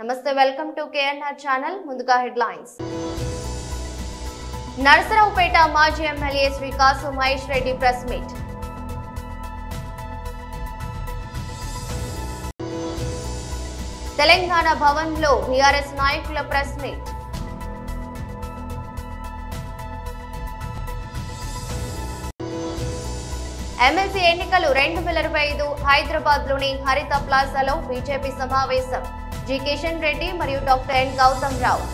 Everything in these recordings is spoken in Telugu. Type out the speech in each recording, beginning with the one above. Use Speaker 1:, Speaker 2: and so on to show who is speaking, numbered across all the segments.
Speaker 1: నమస్తే, వెల్కమ్ టు కేఎన్ఆర్ ఛానల్. ముందుగా హెడ్లైన్స్. నర్సరావుపేట మాజీ ఎమ్మెల్యే శ్రీ కాసు మహేష్ రెడ్డి ప్రెస్ మీట్. తెలంగాణ భవన్ లో బీఆర్ఎస్ నాయకుల ప్రెస్ మీట్. ఎమ్మెల్సీ ఎన్నికలు 2025 హైదరాబాద్ లోని హరిత ప్లాజాలో బీజేపీ సమావేశం. జి కిషన్ రెడ్డి మరియు డాక్టర్ ఎన్ గౌతమ్ రావు.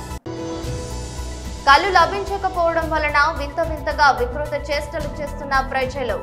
Speaker 1: కళ్ళు లభించకపోవడం వలన వింత వింతగా వికృత చేష్టలు చేస్తున్న ప్రజలు.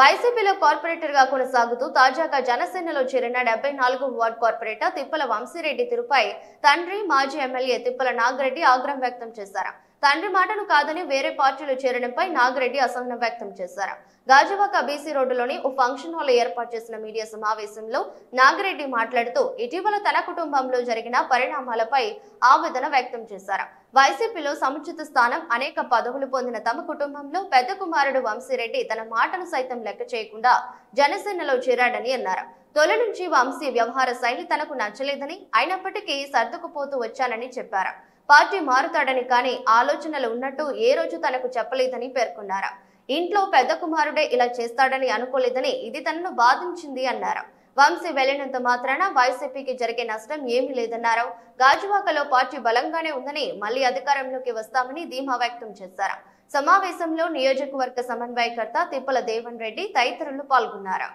Speaker 1: వైసీపీలో కార్పొరేటర్ గా కొనసాగుతూ తాజాగా జనసేనలో చేరిన 74వ వార్డు కార్పొరేటర్ తిప్పల వంశీరెడ్డి తీరుపై తండ్రి మాజీ ఎమ్మెల్యే తిప్పల నాగిరెడ్డి ఆగ్రహం వ్యక్తం చేశారు. తండ్రి మాటను కాదని వేరే పార్టీలో చేరడంపై నాగిరెడ్డి అసహనం వ్యక్తం చేశారు. గాజువాక బీసీ రోడ్డులోని ఓ ఫంక్షన్ హాల్ ఏర్పాటు చేసిన మీడియా సమావేశంలో నాగిరెడ్డి మాట్లాడుతూ ఇటీవల తన కుటుంబంలో జరిగిన పరిణామాలపై ఆవేదన వ్యక్తం చేశారు. వైసీపీలో సముచిత స్థానం, అనేక పదవులు పొందిన తమ కుటుంబంలో పెద్ద కుమారుడు వంశీరెడ్డి తన మాటను సైతం లెక్క చేయకుండా జనసేనలో చేరాడని అన్నారు. తొలి నుంచి వంశీ వ్యవహార శైలి తనకు నచ్చలేదని, అయినప్పటికీ సర్దుకుపోతూ వచ్చానని చెప్పారు. పార్టీ మారుతాడని కానీ ఆలోచనలు ఉన్నట్టు ఏ రోజు తనకు చెప్పలేదని పేర్కొన్నారు. ఇంట్లో పెద్ద కుమారుడే ఇలా చేస్తాడని అనుకోలేదని, ఇది తనను బాధించింది అన్నారు. వంశీ వెళ్లినంత మాత్రాన వైసీపీకి జరిగే నష్టం ఏమీ లేదన్నారు. గాజువాకలో పార్టీ బలంగానే ఉందని, మళ్లీ అధికారంలోకి వస్తామని ధీమా వ్యక్తం చేశారు. సమావేశంలో నియోజకవర్గ సమన్వయకర్త తిప్పల దేవన్ రెడ్డి తదితరులు పాల్గొన్నారు.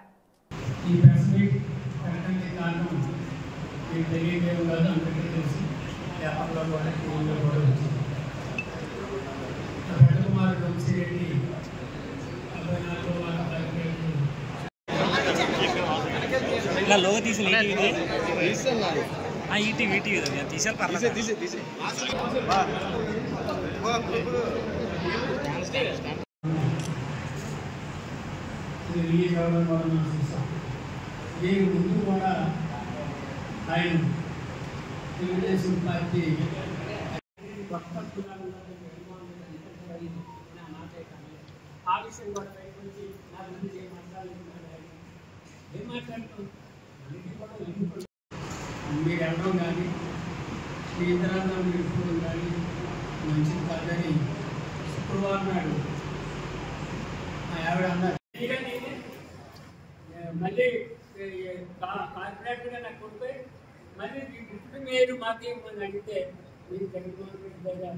Speaker 2: ఇలా లోగో తీసి తీసారు పర్లేదు.
Speaker 3: రిలీజ్ అవ్వడం వల్ల మనం చూస్తాం. దీని ముందు కూడా ఆయన తెలుగుదేశం పార్టీ ఆ విషయం కూడా బయట నుంచి నా గురించి ఏం మాట్లాడుతాం మీరు వెళ్ళడం కానీ మీ ఇతరాలను నిలుపుకోవడం కానీ మంచిది కాదని శుక్రవారం నాడు మా ఆవిడ అన్నారు. మళ్ళీ కార్పొరేటర్గా నాకు కొడితే మళ్ళీ ఇప్పుడు మీరు మాకేమని అడిగితే మీరు జగన్మోహన్ రెడ్డి దగ్గర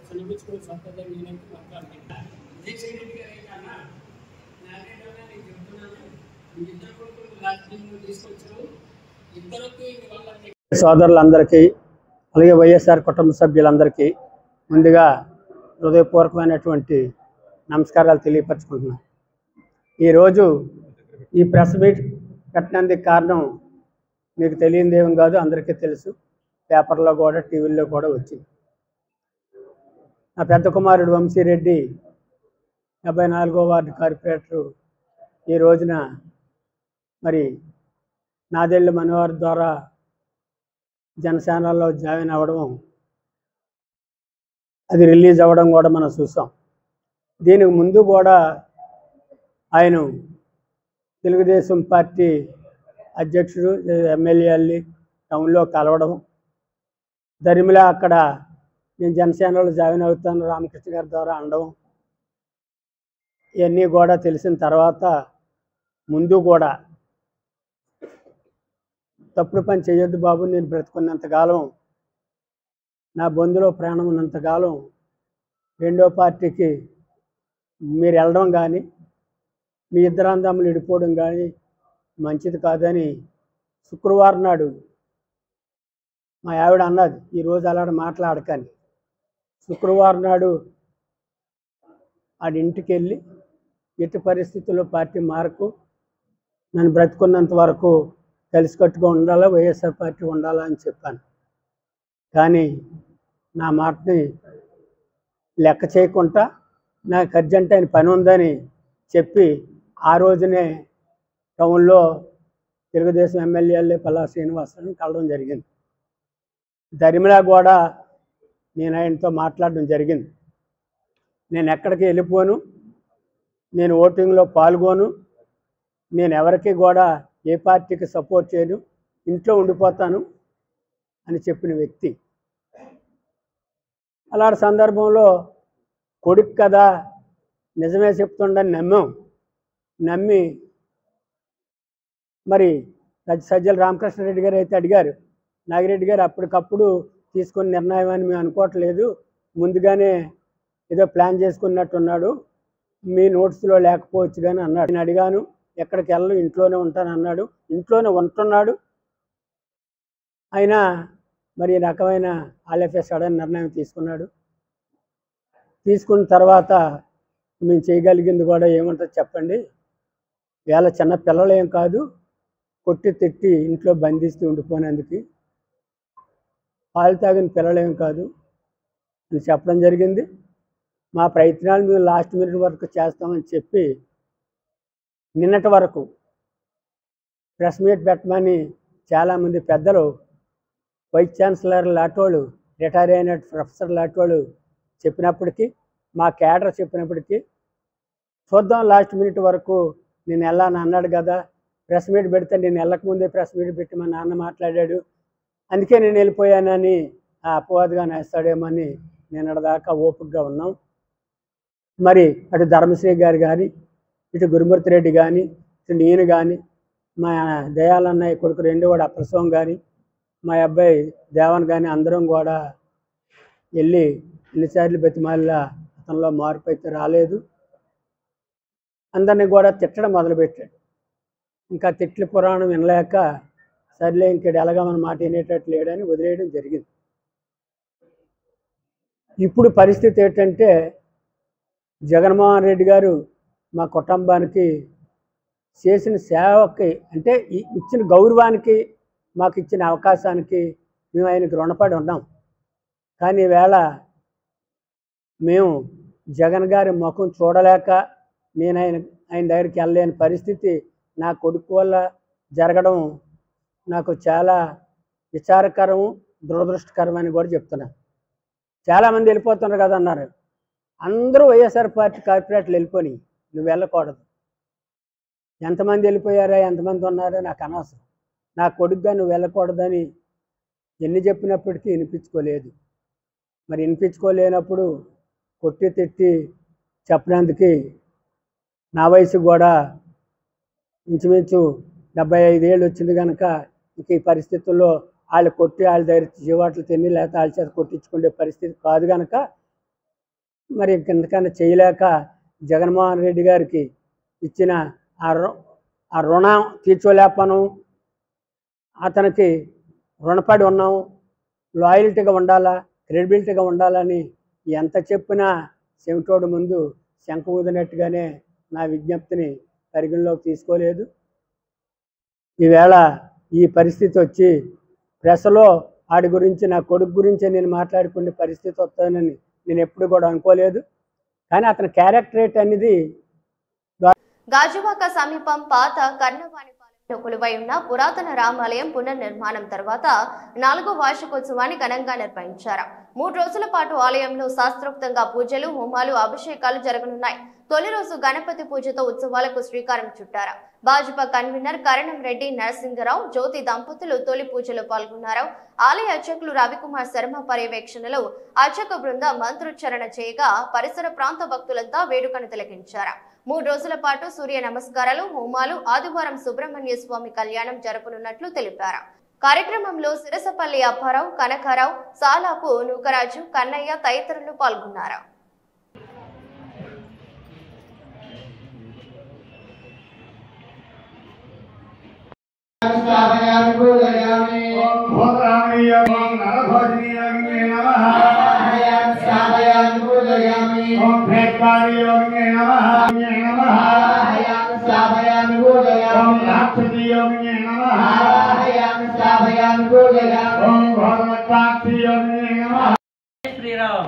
Speaker 3: సమర్పించుకోవాల్సి వస్తుందని నేనైతే మాట్లాడుతున్నాను. విజయసాయి రెడ్డి గారు ఏంటన్నా నాదేటన్నా నేను చెప్తున్నాను, మీ ఇద్దరు కొడుకులు రాజకీయంలో తీసుకొచ్చారు. ఇద్దరికి సోదరులందరికీ అలాగే వైఎస్ఆర్ కుటుంబ సభ్యులందరికీ ముందుగా హృదయపూర్వకమైనటువంటి నమస్కారాలు తెలియపరచుకుంటున్నాను. ఈరోజు ఈ ప్రెస్ మీట్ పెట్టినందుకు కారణం మీకు తెలియనిదేం కాదు, అందరికీ తెలుసు. పేపర్లో కూడా టీవీల్లో కూడా వచ్చింది. నా పెద్ద కుమారుడు వంశీరెడ్డి 74వ వార్డు కార్పొరేటరు ఈ రోజున మరి నాదెళ్ల మనోహర్ ద్వారా జనసేనలో జాయిన్ అవ్వడం, అది రిలీజ్ అవ్వడం కూడా మనం చూసాం. దీనికి ముందు కూడా ఆయన తెలుగుదేశం పార్టీ అధ్యక్షుడు ఎమ్మెల్యేల్ని టౌన్లో కలవడం, దరిమిలా అక్కడ నేను జనసేనలో జాయిన్ అవుతాను రామకృష్ణ గారి ద్వారా అనడం, ఇవన్నీ కూడా తెలిసిన తర్వాత ముందు కూడా తప్పుడు పని చేయొద్దు బాబు, నేను బ్రతుకున్నంతకాలం, నా బంధులో ప్రాణం ఉన్నంతకాలం రెండో పార్టీకి మీరు వెళ్ళడం కానీ మీ ఇద్దరందములు విడిపోవడం కానీ మంచిది కాదని శుక్రవారం నాడు మా ఆవిడ అన్నది. ఈరోజు అలాంటి మాట్లాడకని శుక్రవారం నాడు ఇంటికి వెళ్ళి ఎట్టి పరిస్థితుల్లో పార్టీ మారకు, నన్ను బ్రతుకున్నంత వరకు కలిసికట్టుగా ఉండాలా, వైఎస్ఆర్ పార్టీ ఉండాలా అని చెప్పాను. కానీ నా మాటని లెక్క చేయకుండా నాకు అర్జెంట్ అయిన పని ఉందని చెప్పి ఆ రోజునే టౌన్లో తెలుగుదేశం ఎమ్మెల్యేలే పల్లా శ్రీనివాసరావుని కలవడం జరిగింది. దరిమిలా కూడా నేను ఆయనతో మాట్లాడడం జరిగింది. నేను ఎక్కడికి వెళ్ళిపోను, నేను ఓటింగ్లో పాల్గొను, నేను ఎవరికి కూడా ఏ పార్టీకి సపోర్ట్ చేయను, ఇంట్లో ఉండిపోతాను అని చెప్పిన వ్యక్తి. అలాంటి సందర్భంలో కొడుకు కదా నిజమే చెప్తుండని నమ్మి మరి సజ్జల రామకృష్ణారెడ్డి గారు అయితే అడిగారు. నాగిరెడ్డి గారు అప్పటికప్పుడు తీసుకున్న నిర్ణయం అని మేము అనుకోవట్లేదు, ముందుగానే ఏదో ప్లాన్ చేసుకున్నట్టున్నాడు, మీ నోట్స్లో లేకపోవచ్చు కానీ అన్నాడు. నేను అడిగాను, ఎక్కడికి వెళ్ళను, ఇంట్లోనే ఉంటాను అన్నాడు. ఇంట్లోనే ఉంటున్నాడు. అయినా మరి ఈ రకమైన ఆల్ఎఫ్ఎస్ సడన్ నిర్ణయం తీసుకున్నాడు. తీసుకున్న తర్వాత మేము చేయగలిగింది కూడా ఏమంటుంది చెప్పండి, వేళ చిన్న పిల్లలు ఏం కాదు, కొట్టి తిట్టి ఇంట్లో బంధిస్తూ ఉండిపోయినందుకు, పాలు తాగిన పిల్లలేం కాదు అని చెప్పడం జరిగింది. మా ప్రయత్నాలు మేము లాస్ట్ మినిట్ వరకు చేస్తామని చెప్పి నిన్నటి వరకు ప్రెస్ మీట్ పెట్టమని చాలామంది పెద్దలు, వైస్ ఛాన్సలర్ లాంటోళ్ళు, రిటైర్ అయిన ప్రొఫెసర్ లాంటోళ్ళు చెప్పినప్పటికీ, మా క్యాడర్ చెప్పినప్పటికీ చూద్దాం లాస్ట్ మినిట్ వరకు నేను వెళ్ళాను అన్నాడు కదా, ప్రెస్ మీట్ పెడితే నేను వెళ్ళకముందే ప్రెస్ మీట్ పెట్టి మా నాన్న మాట్లాడాడు, అందుకే నేను వెళ్ళిపోయానని ఆ అపవాదుగా నేస్తాడేమని నిన్నటిదాకా ఓపికగా ఉన్నాం. మరి అటు ధర్మశ్రీ గారు కానీ, ఇటు గురుమూర్తి రెడ్డి కానీ, ఇటు నేను కానీ, మా దయాలన్నయ్య కొడుకు రెండోవాడు అప్రసవం కానీ, మా అబ్బాయి దేవన్ కానీ అందరం కూడా వెళ్ళి ఎన్నిసార్లు బతిమాలిలా అతనిలో మార్పు అయితే రాలేదు. అందరినీ కూడా తిట్టడం మొదలుపెట్టాడు. ఇంకా తిట్ల పురాణం వినలేక సర్లే ఇంకడు ఎలాగా మన మాట వినేటట్టు లేడని వదిలేయడం జరిగింది. ఇప్పుడు పరిస్థితి ఏంటంటే, జగన్మోహన్ రెడ్డి గారు మా కుటుంబానికి చేసిన సేవకి, అంటే ఇచ్చిన గౌరవానికి, మాకు ఇచ్చిన అవకాశానికి మేము ఆయనకు రుణపడి ఉన్నాం. కానీ ఈవేళ మేము జగన్ గారి ముఖం చూడలేక నేను ఆయన దగ్గరికి వెళ్ళలేని పరిస్థితి నా కొడుకు వల్ల జరగడం నాకు చాలా విచారకరం, దురదృష్టకరం అని కూడా చెప్తున్నాను. చాలామంది వెళ్ళిపోతున్నారు కదా అన్నారు. అందరూ వైఎస్ఆర్ పార్టీ కార్పొరేట్లు వెళ్ళిపోయి, నువ్వు వెళ్ళకూడదు. ఎంతమంది వెళ్ళిపోయారా, ఎంతమంది ఉన్నారో నాకు అనవసరం. నా కొడుకుగా నువ్వు వెళ్ళకూడదని ఎన్ని చెప్పినప్పటికీ వినిపించుకోలేదు. మరి వినిపించుకోలేనప్పుడు కొట్టి తిట్టి చెప్పినందుకు నా వయసు కూడా ఇంచుమించు 75 ఏళ్ళు వచ్చింది కనుక ఇంక ఈ పరిస్థితుల్లో వాళ్ళు కొట్టి వాళ్ళ దగ్గర జీవాట్లు తిని లేకపోతే వాళ్ళ చేత కొట్టించుకునే పరిస్థితి కాదు కనుక మరి ఇంకెందుకన్నా చేయలేక జగన్మోహన్ రెడ్డి గారికి ఇచ్చిన ఆ రుణం తీర్చోలేపను, అతనికి రుణపడి ఉన్నాం, లాయల్టీగా ఉండాలా, క్రెడిబిలిటీగా ఉండాలని ఎంత చెప్పినా చెవిటోడు ముందు శంఖ ఊదినట్టుగానే నా విజ్ఞప్తిని పరిగణలోకి తీసుకోలేదు. ఈవేళ ఈ పరిస్థితి వచ్చి ప్రెస్లో వాడి గురించి, నా కొడుకు గురించి నేను మాట్లాడుకునే పరిస్థితి వస్తుందని నేను ఎప్పుడు కూడా అనుకోలేదు. కానీ అతని క్యారెక్టరేట్ అనేది
Speaker 1: గాజువాక సమీపం పాత కర్ణవాణిపాలెంలో కొలువై ఉన్న పురాతన రామాలయం పునర్నిర్మాణం తర్వాత 4వ వార్షికోత్సవాన్ని ఘనంగా నిర్వహించారు. 3 రోజుల పాటు ఆలయంలో శాస్త్రోక్తంగా పూజలు, హోమాలు, అభిషేకాలు జరగనున్నాయి. తొలి రోజు గణపతి పూజతో ఉత్సవాలకు శ్రీకారం చుట్టారు. భాజపా కన్వీనర్ కరణం రెడ్డి నరసింగరావు, జ్యోతి దంపతులు తొలి పూజలో పాల్గొన్నారు. ఆలయ అర్చకులు రవికుమార్ శర్మ పర్యవేక్షణలో అర్చక బృందం మంత్రోచ్చరణ చేయగా పరిసర ప్రాంత భక్తులంతా వేడుకను తిలకించారు. 3 రోజుల పాటు సూర్య నమస్కారాలు, హోమాలు, ఆదివారం సుబ్రహ్మణ్య స్వామి కళ్యాణం జరపనున్నట్లు తెలిపారు. కార్యక్రమంలో సిరసపల్లి అప్పారావు, కనకారావు, సాలాపు నూకరాజు, కన్నయ్య తదితరులు పాల్గొన్నారు.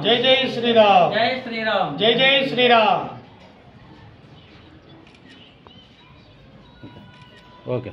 Speaker 4: జై జై శ్రీరామ్, జై శ్రీరామ్, జై జై శ్రీరామ్. ఓకే.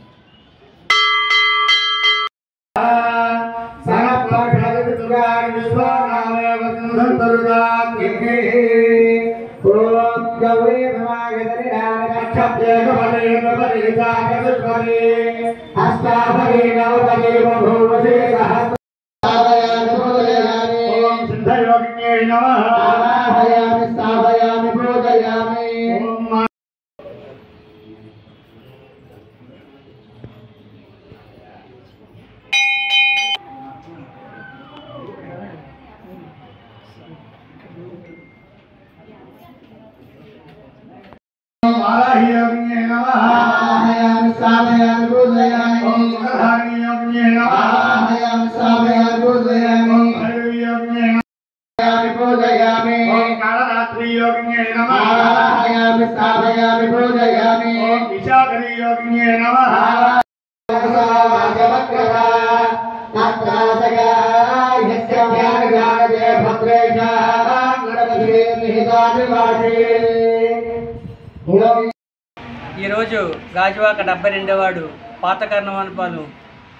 Speaker 5: ఈరోజు గాజువాక 72వ వార్డు పాత కర్ణమండపాలు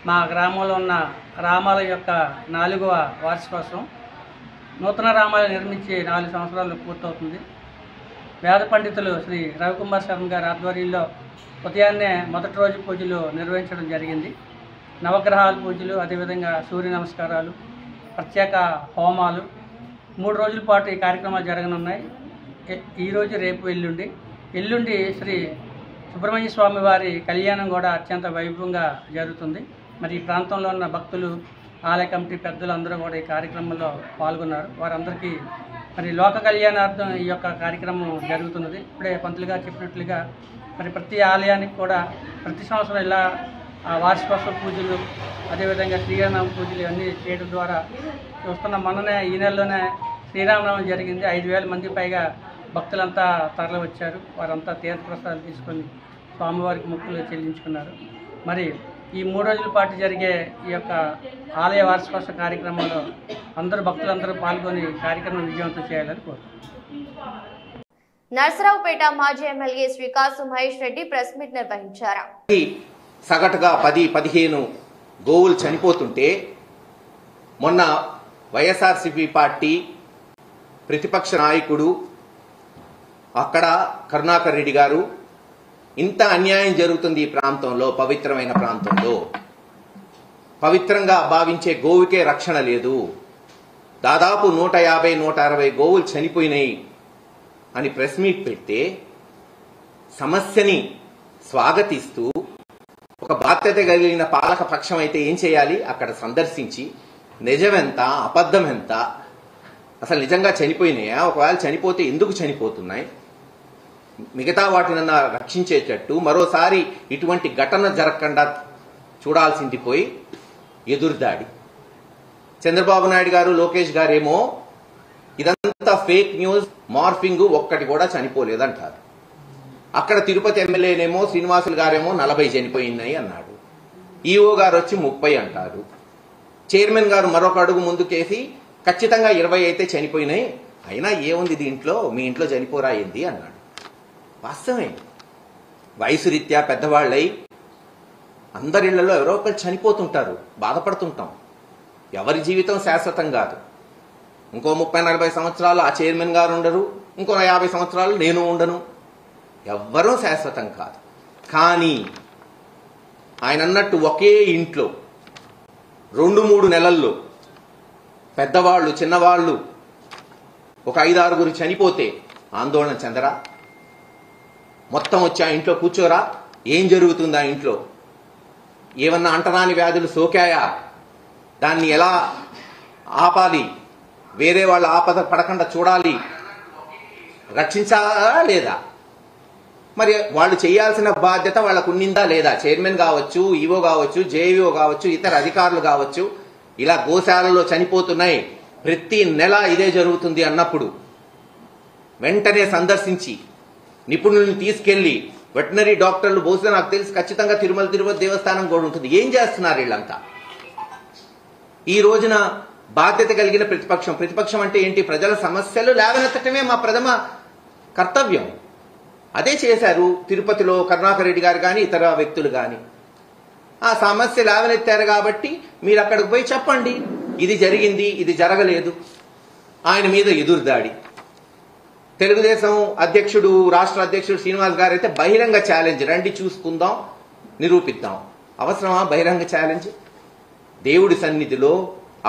Speaker 5: మా గ్రామంలో ఉన్న రామాల యొక్క 4వ వార్షికోత్సవం. నూతన రామాలయం నిర్మించి 4 సంవత్సరాలు పూర్తవుతుంది. వేద పండితులు శ్రీ రవికుమార్ శర్మ గారి ఆధ్వర్యంలో ఉదయాన్నే మొదటి రోజు పూజలు నిర్వహించడం జరిగింది. నవగ్రహాల పూజలు, అదేవిధంగా సూర్య నమస్కారాలు, ప్రత్యేక హోమాలు 3 రోజుల పాటు ఈ కార్యక్రమాలు జరగనున్నాయి. ఈరోజు, రేపు, ఎల్లుండి శ్రీ సుబ్రహ్మణ్య స్వామి వారి కళ్యాణం కూడా అత్యంత వైభవంగా జరుగుతుంది. మరి ఈ ప్రాంతంలో ఉన్న భక్తులు, ఆలయ కమిటీ పెద్దలు అందరూ కూడా ఈ కార్యక్రమంలో పాల్గొన్నారు. వారందరికీ మరి లోక కళ్యాణార్థం ఈ యొక్క కార్యక్రమం జరుగుతున్నది. ఇప్పుడే పంతులుగా చెప్పినట్లుగా మరి ప్రతి ఆలయానికి కూడా ప్రతి సంవత్సరం ఇలా వార్షికోత్సవ పూజలు, అదేవిధంగా శ్రీరామనవమి పూజలు అన్నీ చేయడం ద్వారా చూస్తున్న మొన్ననే ఈ నెలలోనే శ్రీరామనవమి జరిగింది. 5,000 మంది పైగా భక్తులంతా తరలి వచ్చారు. వారంతా తీర్థప్రసాదాలు తీసుకొని స్వామివారికి మొక్కులు చెల్లించుకున్నారు. మరి ఈ 3 రోజుల పాటు జరిగే ఈ యొక్క ఆలయ వార్షికోత్సవ కార్యక్రమంలో అందరూ భక్తులందరూ పాల్గొని కార్యక్రమం విజయవంతం చేయాలని కోరుతున్నాను.
Speaker 1: నర్సరావుపేట మాజీ ఎమ్మెల్యే శ్రీ కాసు మహేష్ రెడ్డి ప్రెస్ మీట్ నిర్వహించారు.
Speaker 6: సగటుగా 10-15 గోవులు చనిపోతుంటే మొన్న వైఎస్ఆర్సీపీ పార్టీ ప్రతిపక్ష నాయకుడు అక్కడ కరుణాకర్ రెడ్డి గారు, ఇంత అన్యాయం జరుగుతుంది ఈ ప్రాంతంలో, పవిత్రమైన ప్రాంతంలో, పవిత్రంగా భావించే గోవుకే రక్షణ లేదు, దాదాపు 150-160 గోవులు చనిపోయినాయి అని ప్రెస్ మీట్ పెడితే సమస్యని స్వాగతిస్తూ ఒక బాధ్యత కలిగిన పాలక పక్షం అయితే ఏం చేయాలి? అక్కడ సందర్శించి నిజమెంత, అబద్ధం ఎంత, అసలు నిజంగా చనిపోయినాయా, ఒకవేళ చనిపోతే ఎందుకు చనిపోతున్నాయి, మిగతా వాటినన్నా రక్షించేటట్టు మరోసారి ఇటువంటి ఘటన జరగకుండా చూడాల్సింది పోయి ఎదురుదాడి. చంద్రబాబు నాయుడు గారు, లోకేష్ గారేమో ఇదంతా ఫేక్ న్యూస్, మార్ఫింగ్, ఒక్కటి కూడా చనిపోలేదంటారు. అక్కడ తిరుపతి ఎమ్మెల్యేనేమో శ్రీనివాసులు గారేమో 40 చనిపోయినాయి అన్నాడు. ఈఓ గారు వచ్చి 30 అంటారు. చైర్మన్ గారు మరొక అడుగు ముందుకేసి ఖచ్చితంగా 20 అయితే చనిపోయినాయి, అయినా ఏముంది దీంట్లో, మీ ఇంట్లో చనిపోరా ఏంది అన్నాడు. వాస్తవమే, వయసు రీత్యా పెద్దవాళ్ళై అందరిళ్లలో ఎవరో ఒకరు చనిపోతుంటారు, బాధపడుతుంటాం. ఎవరి జీవితం శాశ్వతం కాదు. ఇంకో 30-40 సంవత్సరాలు ఆ చైర్మన్ గారు ఉండరు, ఇంకో 50 సంవత్సరాలు నేను ఉండను, ఎవ్వరూ శాశ్వతం కాదు. కానీ ఆయన అన్నట్టు ఒకే ఇంట్లో 2-3 నెలల్లో పెద్దవాళ్ళు, చిన్నవాళ్ళు ఒక 5-6 చనిపోతే ఆందోళన చెందరా? మొత్తం వచ్చి ఆ ఇంట్లో కూర్చోరా? ఏం జరుగుతుంది ఆ ఇంట్లో? ఏమన్నా అంటరాని వ్యాధులు సోకాయా? దాన్ని ఎలా ఆపాలి? వేరే వాళ్ళ ఆపద పడకుండా చూడాలి, రక్షించాలా లేదా? మరి వాళ్ళు చేయాల్సిన బాధ్యత వాళ్ళకు ఉన్నిందా లేదా? చైర్మన్ కావచ్చు, ఈవో కావచ్చు, జేఈఓ కావచ్చు, ఇతర అధికారులు కావచ్చు, ఇలా గోశాలలో చనిపోతున్నాయి, ప్రతి నెల ఇదే జరుగుతుంది అన్నప్పుడు వెంటనే సందర్శించి నిపుణుల్ని తీసుకెళ్లి, వెటనరీ డాక్టర్లు బహుశా నాకు తెలిసి ఖచ్చితంగా తిరుపతి దేవస్థానం కూడా ఉంటుంది. ఏం చేస్తున్నారు వీళ్ళంతా? ఈ రోజున బాధ్యత కలిగిన ప్రతిపక్షం అంటే ఏంటి? ప్రజల సమస్యలు లేవనెత్తటమే మా ప్రథమ కర్తవ్యం. అదే చేశారు తిరుపతిలో కరుణాకర్ రెడ్డి గారు కానీ ఇతర వ్యక్తులు కానీ. ఆ సమస్య లేవనెత్తారు కాబట్టి మీరు అక్కడికి పోయి చెప్పండి, ఇది జరిగింది, ఇది జరగలేదు. ఆయన మీద ఎదురుదాడి. తెలుగుదేశం అధ్యక్షుడు, రాష్ట్ర అధ్యక్షుడు శ్రీనివాస్ గారు అయితే బహిరంగ ఛాలెంజ్, రండి చూసుకుందాం, నిరూపిద్దాం. అవసరమా బహిరంగ ఛాలెంజ్? దేవుడి సన్నిధిలో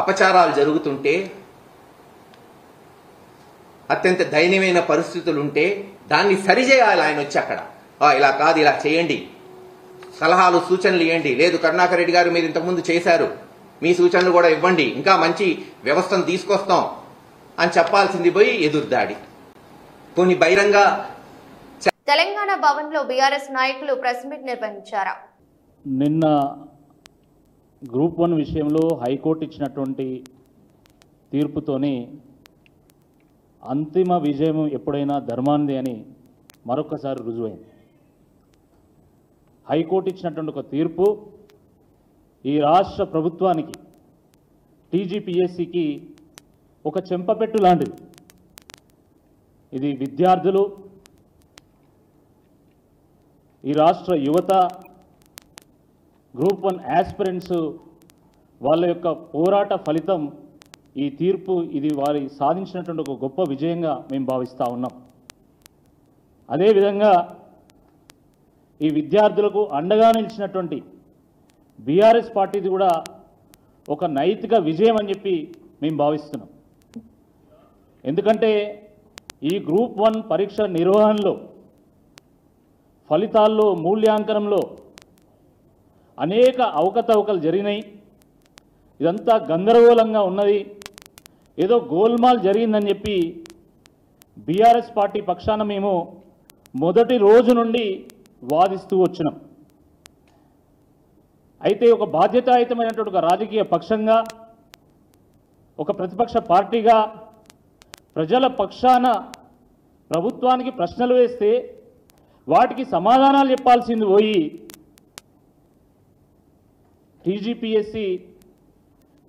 Speaker 6: అపచారాలు జరుగుతుంటే, అత్యంత దయనీయమైన పరిస్థితులుంటే దాన్ని సరిచేయాలి. ఆయన వచ్చి అక్కడ ఇలా కాదు, ఇలా చేయండి, సలహాలు సూచనలు ఇవ్వండి. లేదు కరుణాకర్ రెడ్డి గారు మీరు ఇంతకుముందు చేశారు, మీ సూచనలు కూడా ఇవ్వండి, ఇంకా మంచి వ్యవస్థను తీసుకొస్తాం అని చెప్పాల్సింది పోయి ఎదురుదాడి. కొన్ని బహిరంగ
Speaker 1: తెలంగాణ భవన్ లో బీఆర్ఎస్ నాయకులు ప్రెస్ మీట్ నిర్వహించారు.
Speaker 7: నిన్న గ్రూప్ 1 విషయంలో హైకోర్టు ఇచ్చినటువంటి తీర్పుతోని అంతిమ విజయం ఎప్పుడైనా ధర్మాంది అని మరొకసారి రుజువైంది. హైకోర్టు ఇచ్చినటువంటి ఒక తీర్పు ఈ రాష్ట్ర ప్రభుత్వానికి, టీజీపీఎస్సీకి ఒక చెంపపెట్టు లాంటిది. ఇది విద్యార్థులు, ఈ రాష్ట్ర యువత, గ్రూప్ 1 యాస్పిరెంట్స్ వాళ్ళ యొక్క పోరాట ఫలితం ఈ తీర్పు. ఇది వారి సాధించినటువంటి ఒక గొప్ప విజయంగా మేము భావిస్తూ ఉన్నాం. అదేవిధంగా ఈ విద్యార్థులకు అండగా నిలిచినటువంటి బీఆర్ఎస్ పార్టీది కూడా ఒక నైతిక విజయం అని చెప్పి మేము భావిస్తున్నాం. ఎందుకంటే ఈ గ్రూప్ 1 పరీక్ష నిర్వహణలో, ఫలితాల్లో, మూల్యాంకనంలో అనేక అవకతవకలు జరిగినాయి. ఇదంతా గందరగోళంగా ఉన్నది, ఏదో గోల్మాల్ జరిగిందని చెప్పి బీఆర్ఎస్ పార్టీ పక్షాన మేము మొదటి రోజు నుండి వాదిస్తూ వచ్చినాం. అయితే ఒక బాధ్యతాయుతమైనటువంటి ఒక రాజకీయ పక్షంగా, ఒక ప్రతిపక్ష పార్టీగా ప్రజల పక్షాన ప్రభుత్వానికి ప్రశ్నలు వేస్తే వాటికి సమాధానాలు చెప్పాల్సింది పోయి టీజీపీఎస్సీ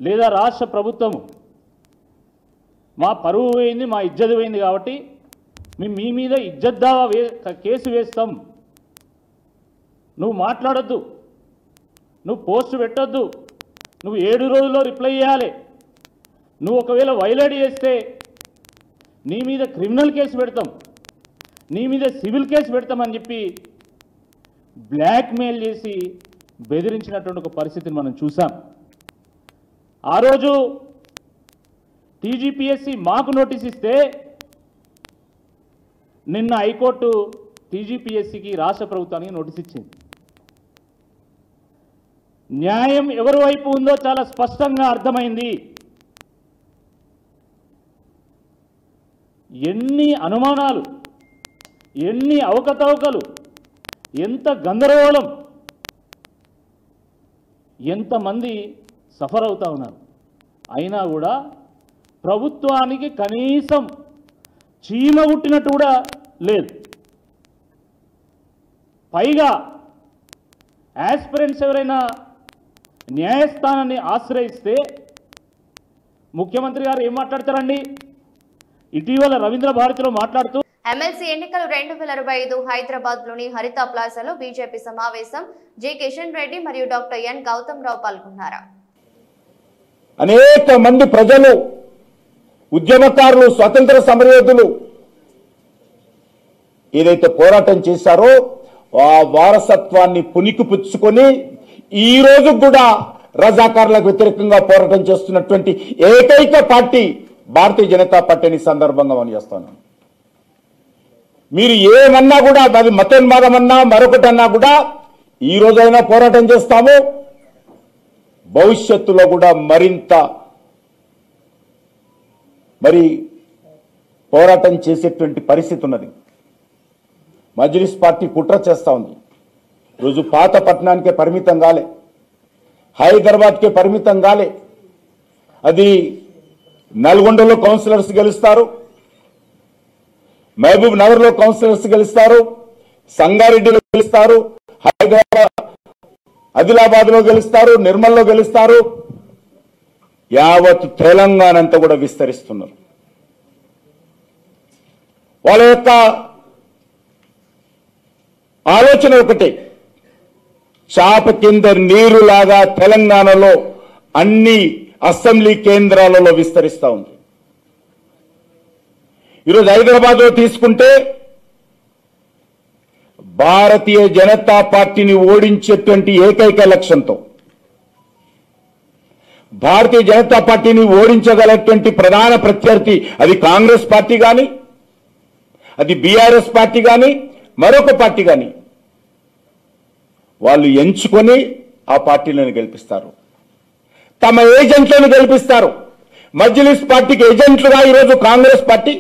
Speaker 7: లేదా రాష్ట్ర ప్రభుత్వము మా పరువు పోయింది, మా ఇజ్జత్ పోయింది కాబట్టి మేము మీ మీద ఇజ్జత్ దావా కేసు వేస్తాం, నువ్వు మాట్లాడొద్దు, నువ్వు పోస్ట్ పెట్టొద్దు, నువ్వు 7 రోజుల్లో రిప్లై చేయాలి, నువ్వు ఒకవేళ వైలేట్ చేస్తే నీ మీద క్రిమినల్ కేసు పెడతాం, నీ మీద సివిల్ కేసు పెడతామని చెప్పి బ్లాక్మెయిల్ చేసి బెదిరించినటువంటి ఒక పరిస్థితిని మనం చూసాం. ఆ రోజు టీజీపీఎస్సీ మాకు నోటీస్ ఇస్తే నిన్న హైకోర్టు టీజీపీఎస్సీకి, రాష్ట్ర ప్రభుత్వానికి నోటీస్ ఇచ్చింది. న్యాయం ఎవరి వైపు ఉందో చాలా స్పష్టంగా అర్థమైంది. ఎన్ని అనుమానాలు, ఎన్ని అవకతవకలు, ఎంత గందరగోళం, ఎంతమంది సఫర్ అవుతా ఉన్నారు. అయినా కూడా ప్రభుత్వానికి కనీసం చీమ పుట్టినట్టు కూడా లేదు. పైగా యాస్పిరెంట్స్ ఎవరైనా న్యాయస్థానాన్ని ఆశ్రయిస్తే ముఖ్యమంత్రి గారు ఏం మాట్లాడతారండి? ఇటీవల రవీంద్ర భారతిలో మాట్లాడుతూ
Speaker 1: ఎమ్మెల్సీ ఎన్నికలు 2025 హైదరాబాద్ లోని హరిత ప్లాజాలో బీజేపీ సమావేశం. జె కిషన్ రెడ్డి మరియు డాక్టర్ ఎన్ గౌతమ్ రావు పాల్గొన్నారు.
Speaker 8: అనేక మంది ప్రజలు, ఉద్యమకారులు, స్వతంత్ర సమరయోధులు ఏదైతే పోరాటం చేశారో ఆ వారసత్వాన్ని పుణికిపుచ్చుకొని ఈ రోజు కూడా రజాకారులకు వ్యతిరేకంగా పోరాటం చేస్తున్నటువంటి ఏకైక పార్టీ భారతీయ జనతా పార్టీని సందర్భంగా మనం చేస్తున్నాం. మీరు ఏమన్నా కూడా, అది మతోన్మాదం అన్నా మరొకటి అన్నా కూడా ఈ రోజైనా పోరాటం చేస్తాము, భవిష్యత్తులో కూడా మరింత పోరాటం చేసేటువంటి పరిస్థితి ఉన్నది. మజ్లిస్ పార్టీ కుట్ర చేస్తా ఉంది. రోజు పాత పట్టణానికే పరిమితం కాలే, హైదరాబాద్కే పరిమితం కాలే. అది నల్గొండలో కౌన్సిలర్స్ గెలుస్తారు, మహబూబ్ నగర్ లో కౌన్సిలర్స్ గెలుస్తారు, సంగారెడ్డిలో గెలుస్తారు, హైదరాబాద్ ఆదిలాబాద్ లో గెలుస్తారు, నిర్మల్లో గెలుస్తారు, యావత్ తెలంగాణ అంతా కూడా విస్తరిస్తున్నారు. వాళ్ళ యొక్క ఆలోచన ఒకటే, చాప కింద నీరులాగా తెలంగాణలో అన్ని అసెంబ్లీ కేంద్రాలలో విస్తరిస్తూ ఉంది. ఈరోజు హైదరాబాద్లో తీసుకుంటే భారతీయ జనతా పార్టీని ఓడించేటువంటి ఏకైక లక్ష్యంతో, భారతీయ జనతా పార్టీని ఓడించగలటువంటి ప్రధాన ప్రత్యర్థి అది కాంగ్రెస్ పార్టీ కానీ, అది బీఆర్ఎస్ పార్టీ కానీ, మరొక పార్టీ కానీ, వాళ్ళు ఎంచుకొని ఆ పార్టీలను గెలిపిస్తారు, తమ ఏజెంట్లను గెలిపిస్తారు. మజ్లిస్ పార్టీకి ఏజెంట్లుగా ఈరోజు కాంగ్రెస్ పార్టీ,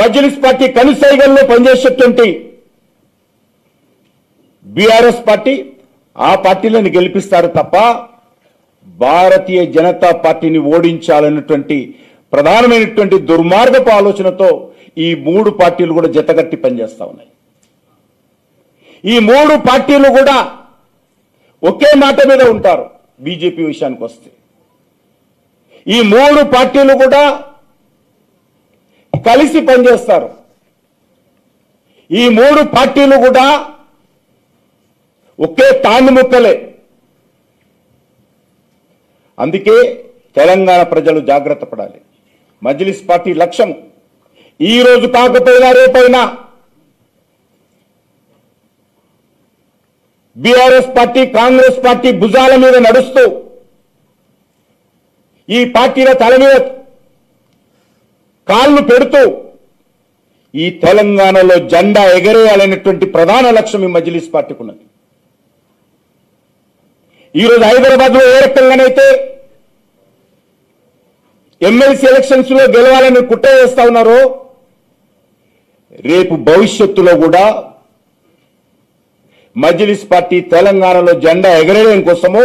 Speaker 8: మజ్లిస్ పార్టీ కనుసైగల్లో పనిచేసేటువంటి బీఆర్ఎస్ పార్టీ ఆ పార్టీలను గెలిపిస్తారు తప్ప భారతీయ జనతా పార్టీని ఓడించాలన్నటువంటి ప్రధానమైనటువంటి దుర్మార్గపు ఆలోచనతో ఈ మూడు పార్టీలు కూడా జతగట్టి పనిచేస్తా ఉన్నాయి. ఈ మూడు పార్టీలు కూడా ఒకే మాట మీద ఉంటారు. బీజేపీ విషయానికి వస్తే ఈ మూడు పార్టీలు కూడా కలిసి పనిచేస్తారు. ఈ మూడు పార్టీలు కూడా ఒకే తాండు ముక్కలే. అందుకే తెలంగాణ ప్రజలు జాగ్రత్త పడాలి. మజ్లిస్ పార్టీ లక్ష్యం ఈ రోజు కాకపోయినా రేపైనా బీఆర్ఎస్ పార్టీ, కాంగ్రెస్ పార్టీ భుజాల మీద నడుస్తూ ఈ పార్టీల తల మీద కాళ్ళు పెడుతూ ఈ తెలంగాణలో జెండా ఎగరేయాలనేటువంటి ప్రధాన లక్ష్యం ఈ మజ్లిస్ పార్టీకి ఉన్నది. ఈరోజు హైదరాబాద్లో ఏ రకంగానైతే ఎమ్మెల్సీ ఎలక్షన్స్ లో గెలవాలని కుట్ర చేస్తా ఉన్నారో, రేపు భవిష్యత్తులో కూడా మజ్లిస్ పార్టీ తెలంగాణలో జెండా ఎగరేయడం కోసము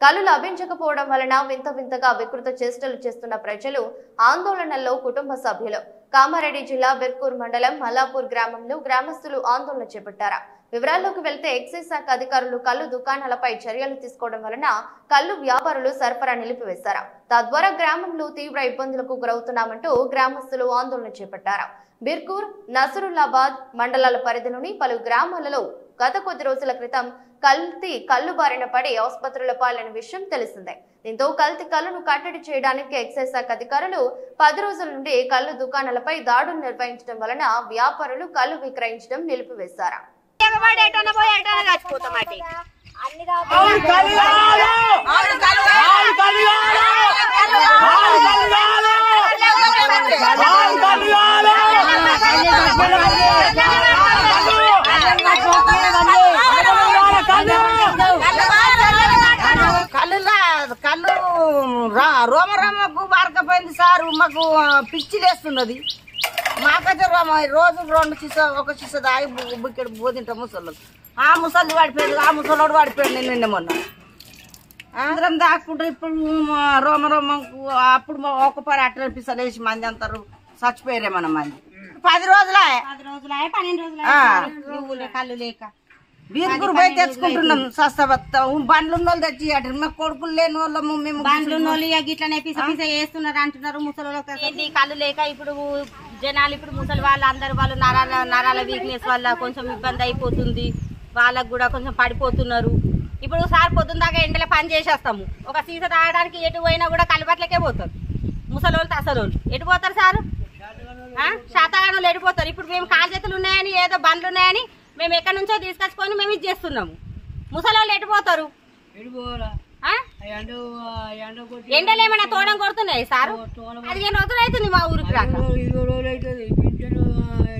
Speaker 1: కళ్ళు లభించకపోవడం వలన వింత వింతగా వికృత చేష్టలు చేస్తున్న ప్రజలు ఆందోళనల్లో కుటుంబ సభ్యులు. కామారెడ్డి జిల్లా బెర్కూర్ మండలం మల్లాపూర్ గ్రామంలో గ్రామస్తులు ఆందోళన చేపట్టారు. వివరాల్లోకి వెళ్తే ఎక్సైజ్ శాఖ అధికారులు కళ్ళు దుకాణాలపై చర్యలు తీసుకోవడం వలన కళ్ళు వ్యాపారులు సరఫరా నిలిపివేశారు. తద్వారా గ్రామంలో తీవ్ర ఇబ్బందులకు గురవుతున్నామంటూ గ్రామస్తులు ఆందోళన చేపట్టారు. బిర్కూర్, నసరుల్లాబాద్ మండలాల పరిధిలోని పలు గ్రామాలలో గత కొద్ది రోజుల క్రితం కల్తీ కళ్ళు బారిన పడి ఆసుపత్రుల పాలైన విషయం తెలిసిందే. దీంతో కల్తీ కళ్ళను కట్టడి చేయడానికి ఎక్సైజ్ శాఖ అధికారులు 10 రోజుల నుండి కళ్ళు దుకాణాలపై దాడులు నిర్వహించడం వలన వ్యాపారులు కళ్ళు విక్రయించడం నిలిపివేశారు.
Speaker 9: కళ్ళు రోమకు బారకపోయింది సార్. మాకు పిచ్చిలేస్తున్నది. మాకైతే రోజు 2 చిస 1 చిస దాగి బుక్కెడు పోతింటాం ముసళ్ళు. ఆ ముసళ్ళు పడిపోయింది, ఆ ముసలోడు పడిపోయింది నిన్న మొన్న. అందరం దాక్కుంటారు. ఇప్పుడు రోమకు అప్పుడు 1 పరి 8 పిసలు వేసి మంది అంటారు చచ్చిపోయారేమన్న మంది. 10 రోజులే 12 రోజులే కళ్ళు లేక బీర్కూరు పోయి తెచ్చుకుంటున్నాం. సస్తబత్త బండ్లు ఉన్న వాళ్ళు తెచ్చి మాకు కొడుకులు లేని వాళ్ళము. మేము బండ్లు ఉన్న వాళ్ళు ఇట్లనే పిస పిస వేస్తున్నారు అంటున్నారు ముసలి. కళ్ళు లేక ఇప్పుడు జనాలు ఇప్పుడు ముసలి వాళ్ళు అందరు వాళ్ళు నరాల వీక్నెస్ వల్ల కొంచెం ఇబ్బంది అయిపోతుంది. వాళ్ళకు కూడా కొంచెం పడిపోతున్నారు. ఇప్పుడు సార్ పొద్దున్న దాకా ఎండలో పని చేసేస్తాము. ఒక సీస తాగడానికి ఎటు పోయినా కూడా కలుబట్లకే పోతారు ముసలి వాళ్ళు. అసలు వాళ్ళు ఎటు పోతారు సార్? శాతగానులు ఎడిపోతారు. ఇప్పుడు మేము కాలు చేతులు ఉన్నాయని ఏదో బండ్లు ఉన్నాయని మేము ఎక్కడి నుంచో తీసుకొచ్చుకొని మేము ఇది చేస్తున్నాము. ముసలి వాళ్ళు ఎడిపోతారు. ఎండలు ఏమైనా తోడం కొడుతున్నాయి సార్? 15 రోజులు అవుతుంది మా ఊరికి రాక.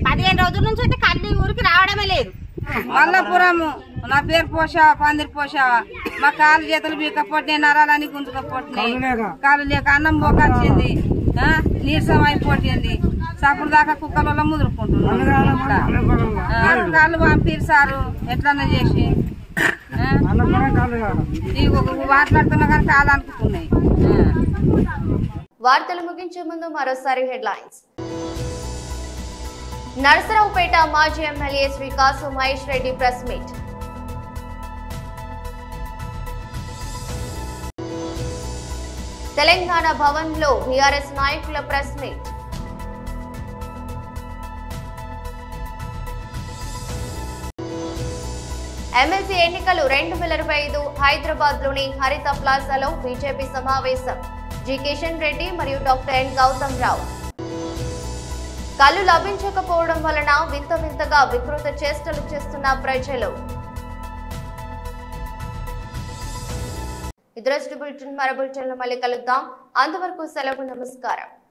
Speaker 9: 15 రోజుల నుంచి అయితే కళ్ళు ఊరికి రావడమే లేదు.
Speaker 10: మల్లాపురము. నా పేరు పోషా పందిరి పోషా. మా కాళ్ళు చేతులు బీకపోతే నరాలని గుంజుకపోతున్నాయి. కాళ్ళు లేక అన్నం పోకొచ్చింది, నీరసం అయిపోతుంది. సప్పుడు దాకా కుక్కల ముదురుకుంటున్నాం. కాళ్ళు పంపిరు సారు ఎట్లన్నా చేసి మాట్లాడుతున్నా కానీ కాళ్ళు అనుకుంటున్నాయి.
Speaker 1: వార్తలు ముగించే ముందు మరోసారి హెడ్లైన్స్. నరసరావుపేట మాజీ ఎమ్మెల్యే శ్రీ కాసు మహేష్ రెడ్డి ప్రెస్ మీట్. తెలంగాణ భవన్ లో బీఆర్ఎస్ నాయకుల ప్రెస్ మీట్. ఎమ్మెల్సీ ఎన్నికలు 2025 హైదరాబాద్ లోని హరిత ప్లాజాలో బీజేపీ సమావేశం. జి కిషన్ రెడ్డి మరియు డాక్టర్ ఎన్ గౌతమ్ రావు. కళ్ళు లభించకపోవడం వలన వింత వింతగా వికృత చేష్టలు చేస్తున్న ప్రజలు. ఇతర బులెటిన్ మరో బులెటిన్లో మళ్ళీ కలుద్దాం. అంతవరకు సెలవు. నమస్కారం.